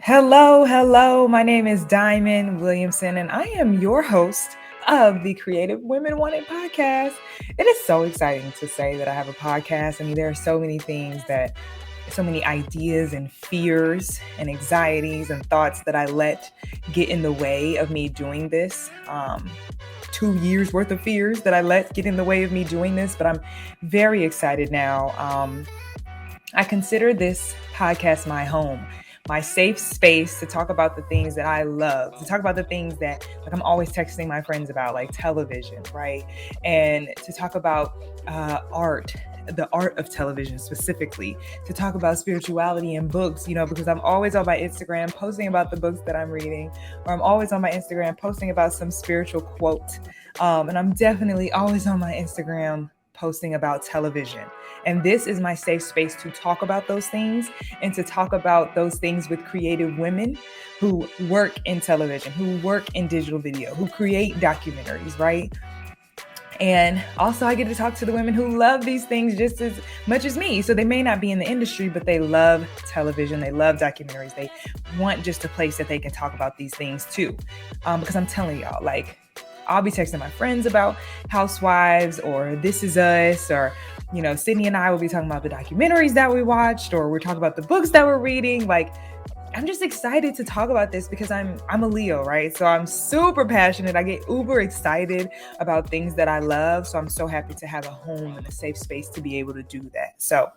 Hello, hello. My name is Diamond Williamson, and I am your host of the Creative Women Wanted podcast. It is so exciting to say that I have a podcast. I mean, there are so many things so many ideas and fears and anxieties and thoughts that I let get in the way of me doing this. 2 years worth of fears that I let get in the way of me doing this, but I'm very excited now. I consider this podcast my home, my safe space to talk about the things that I love, to talk about the things that like I'm always texting my friends about, like television, right? And to talk about art, the art of television specifically, to talk about spirituality and books, because I'm always on my Instagram posting about the books that I'm reading, or I'm always on my Instagram posting about some spiritual quote. And I'm definitely always on my Instagram posting about television. And this is my safe space to talk about those things and to talk about those things with creative women who work in television, who work in digital video, who create documentaries, right? And also, I get to talk to the women who love these things just as much as me. So they may not be in the industry, but they love television. They love documentaries. They want just a place that they can talk about these things too. Because I'm telling y'all, like, I'll be texting my friends about Housewives or This Is Us, or, Sydney and I will be talking about the documentaries that we watched, or we're talking about the books that we're reading. Like, I'm just excited to talk about this because I'm a Leo, right? So I'm super passionate. I get uber excited about things that I love. So I'm so happy to have a home and a safe space to be able to do that. So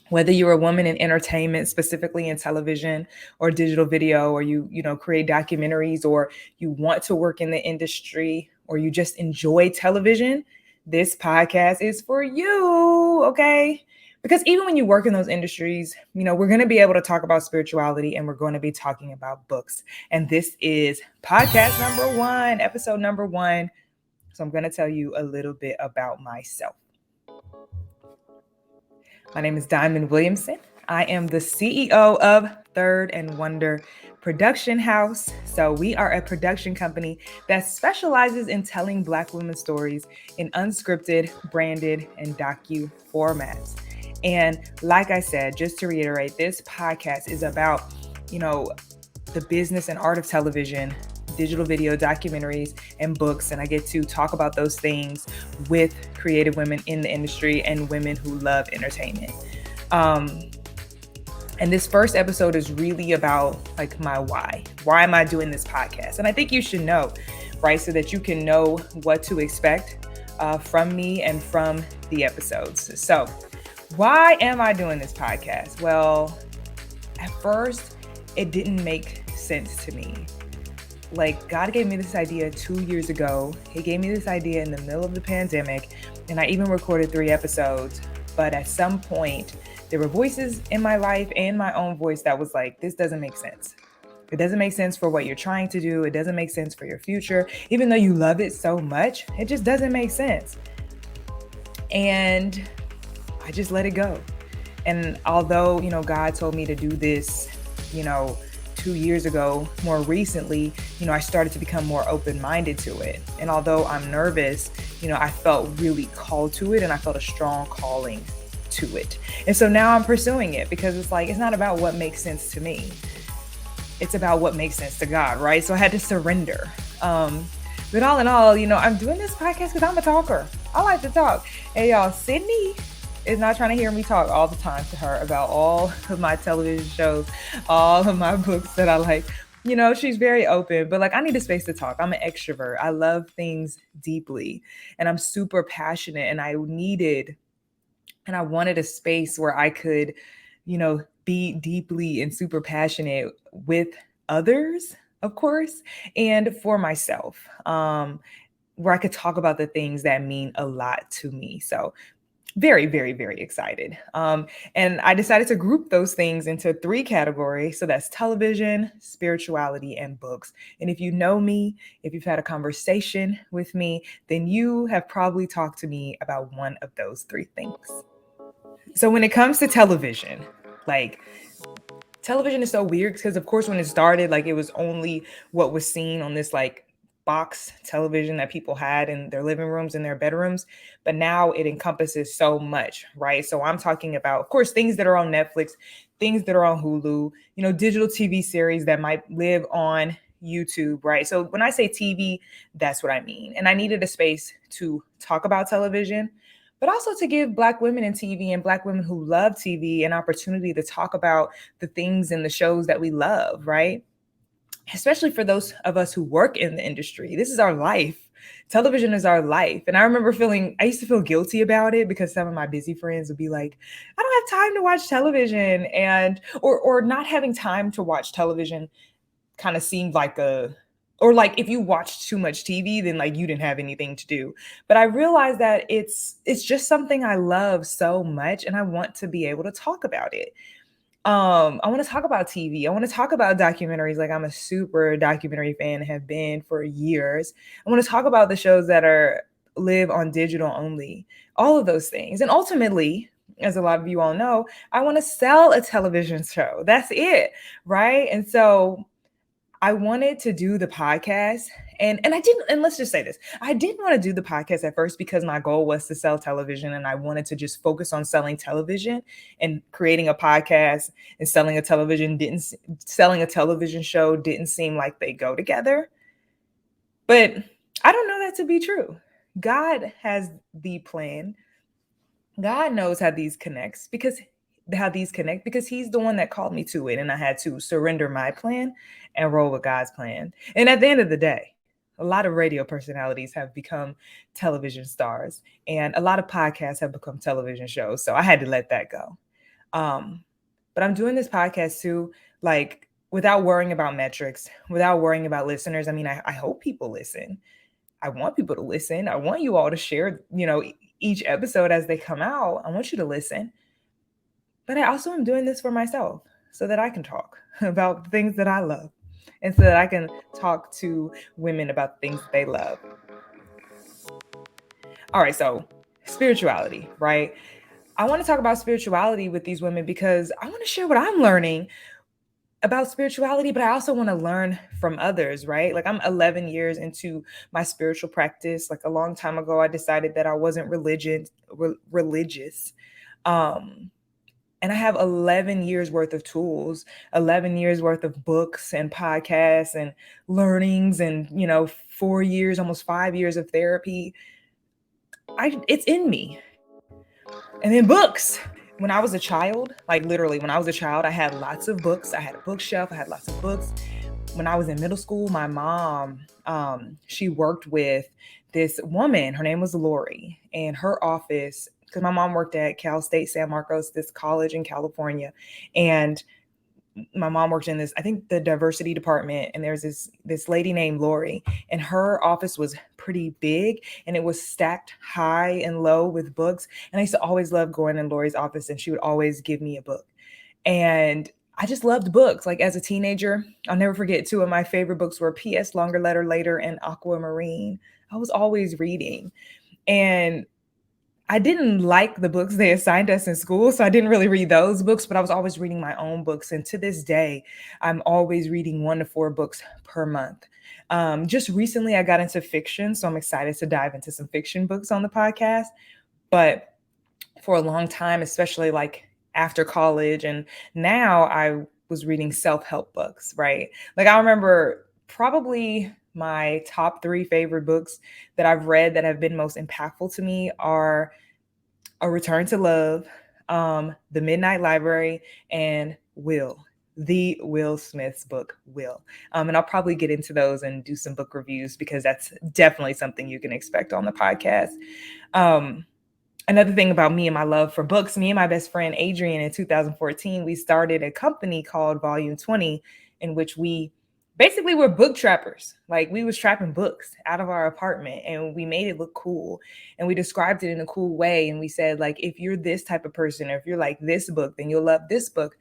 whether you're a woman in entertainment, specifically in television or digital video, or you create documentaries, or you want to work in the industry, or you just enjoy television, this podcast is for you, okay? Because even when you work in those industries, we're going to be able to talk about spirituality, and we're going to be talking about books. And this is podcast number 1, episode number 1. So I'm going to tell you a little bit about myself. My name is Diamond Williamson. I am the CEO of Third and Wonder Production House. So we are a production company that specializes in telling Black women's stories in unscripted, branded, and docu formats. And like I said, just to reiterate, this podcast is about, the business and art of television, digital video, documentaries, and books. And I get to talk about those things with creative women in the industry and women who love entertainment. And this first episode is really about like my why. Why am I doing this podcast? And I think you should know, right? So that you can know what to expect from me and from the episodes. So why am I doing this podcast? Well, at first, it didn't make sense to me. Like, God gave me this idea 2 years ago. He gave me this idea in the middle of the pandemic, and I even recorded 3 episodes. But at some point, there were voices in my life and my own voice that was like, this doesn't make sense. It doesn't make sense for what you're trying to do. It doesn't make sense for your future. Even though you love it so much, it just doesn't make sense. And I just let it go. And although, God told me to do this, 2 years ago, more recently, I started to become more open-minded to it. And although I'm nervous, I felt really called to it, and I felt a strong calling to it. And so now I'm pursuing it because it's like, it's not about what makes sense to me. It's about what makes sense to God, right? So I had to surrender. But all in all, I'm doing this podcast because I'm a talker. I like to talk. Hey, y'all, Sydney is not trying to hear me talk all the time to her about all of my television shows, all of my books that I like. She's very open, but like, I need a space to talk. I'm an extrovert. I love things deeply, and I'm super passionate, and I wanted a space where I could, be deeply and super passionate with others, of course, and for myself, where I could talk about the things that mean a lot to me. So very, very, very excited. And I decided to group those things into 3 categories. So that's television, spirituality, and books. And if you know me, if you've had a conversation with me, then you have probably talked to me about one of those 3 things. So when it comes to television, like, television is so weird because, of course, when it started, like, it was only what was seen on this like box television that people had in their living rooms and their bedrooms. But now it encompasses so much, right? So I'm talking about, of course, things that are on Netflix, things that are on Hulu, digital TV series that might live on YouTube, right? So when I say TV, that's what I mean. And I needed a space to talk about television, but also to give Black women in TV and Black women who love TV an opportunity to talk about the things and the shows that we love, right? Especially for those of us who work in the industry. This is our life. Television is our life. And I remember I used to feel guilty about it because some of my busy friends would be like, I don't have time to watch television. Or not having time to watch television kind of seemed or like if you watched too much TV, then like you didn't have anything to do. But I realized that it's just something I love so much and I want to be able to talk about it. I want to talk about TV. I want to talk about documentaries. Like I'm a super documentary fan, have been for years. I want to talk about the shows that live on digital only, all of those things. And ultimately, as a lot of you all know, I want to sell a television show. That's it, right? And so I wanted to do the podcast and I didn't, and let's just say this. I didn't want to do the podcast at first because my goal was to sell television and I wanted to just focus on selling television, and creating a podcast and selling a television show didn't seem like they go together. But I don't know that to be true. God has the plan. God knows how these connect because he's the one that called me to it, and I had to surrender my plan and roll with God's plan. And at the end of the day, a lot of radio personalities have become television stars, and a lot of podcasts have become television shows. So I had to let that go. But I'm doing this podcast too, like without worrying about metrics, without worrying about listeners. I mean, I hope people listen. I want people to listen. I want you all to share, each episode as they come out. I want you to listen. But I also am doing this for myself so that I can talk about the things that I love and so that I can talk to women about the things that they love. All right, so spirituality, right? I want to talk about spirituality with these women because I want to share what I'm learning about spirituality, but I also want to learn from others, right? Like I'm 11 years into my spiritual practice. Like a long time ago, I decided that I wasn't religious. And I have 11 years worth of tools, 11 years worth of books and podcasts and learnings and, 4 years, almost 5 years of therapy. It's in me. And then books. When I was a child, like literally when I was a child, I had lots of books. I had a bookshelf. I had lots of books. When I was in middle school, my mom, she worked with this woman. Her name was Lori, and her office, because my mom worked at Cal State San Marcos, this college in California. And my mom worked in this, I think the diversity department. And there's this lady named Lori, and her office was pretty big and it was stacked high and low with books. And I used to always love going in Lori's office, and she would always give me a book. And I just loved books. Like as a teenager, I'll never forget, two of my favorite books were P.S. Longer Letter Later and Aquamarine. I was always reading. And I didn't like the books they assigned us in school, so I didn't really read those books, but I was always reading my own books. And to this day, I'm always reading 1 to 4 books per month. Just recently, I got into fiction, so I'm excited to dive into some fiction books on the podcast. But for a long time, especially like after college, and now I was reading self-help books, right? Like I remember probably my top 3 favorite books that I've read that have been most impactful to me are A Return to Love, The Midnight Library, and the Will Smith's book, Will. And I'll probably get into those and do some book reviews because that's definitely something you can expect on the podcast. Another thing about me and my love for books, me and my best friend, Adrian, in 2014, we started a company called Volume 20, in which we basically were book trappers. Like we was trapping books out of our apartment, and we made it look cool. And we described it in a cool way. And we said, like, if you're this type of person, or if you're like this book, then you'll love this book.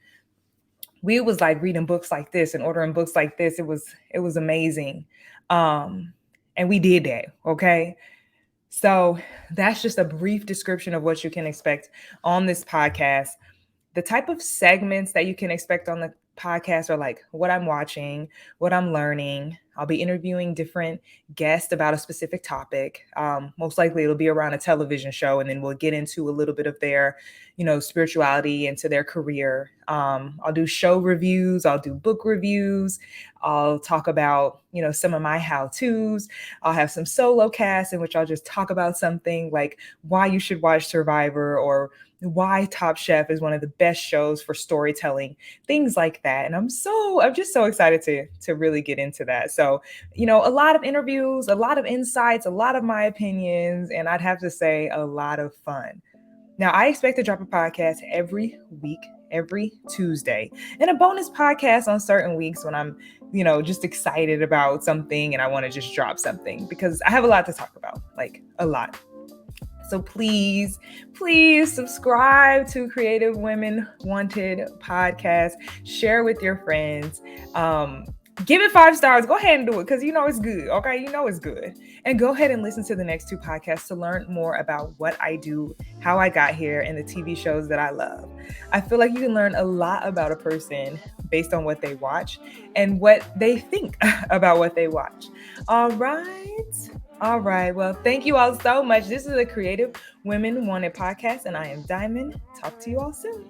We was like reading books like this and ordering books like this. It was amazing. And we did that. Okay. So that's just a brief description of what you can expect on this podcast. The type of segments that you can expect on the podcasts are like what I'm watching, what I'm learning. I'll be interviewing different guests about a specific topic. Most likely it'll be around a television show, and then we'll get into a little bit of their, spirituality, into their career. I'll do show reviews, I'll do book reviews, I'll talk about, some of my how-tos. I'll have some solo casts in which I'll just talk about something like why you should watch Survivor, or why Top Chef is one of the best shows for storytelling, things like that. And I'm just so excited to really get into that. So, a lot of interviews, a lot of insights, a lot of my opinions, and I'd have to say a lot of fun. Now, I expect to drop a podcast every week, every Tuesday, and a bonus podcast on certain weeks when I'm, just excited about something and I want to just drop something, because I have a lot to talk about, like a lot. So please subscribe to Creative Women Wanted podcast. Share with your friends. Give it 5 stars. Go ahead and do it, because it's good. Okay, it's good. And go ahead and listen to the next 2 podcasts to learn more about what I do, how I got here, and the TV shows that I love. I feel like you can learn a lot about a person based on what they watch and what they think about what they watch. All right. Well, thank you all so much. This is the Creative Women Wanted podcast, and I am Diamond. Talk to you all soon.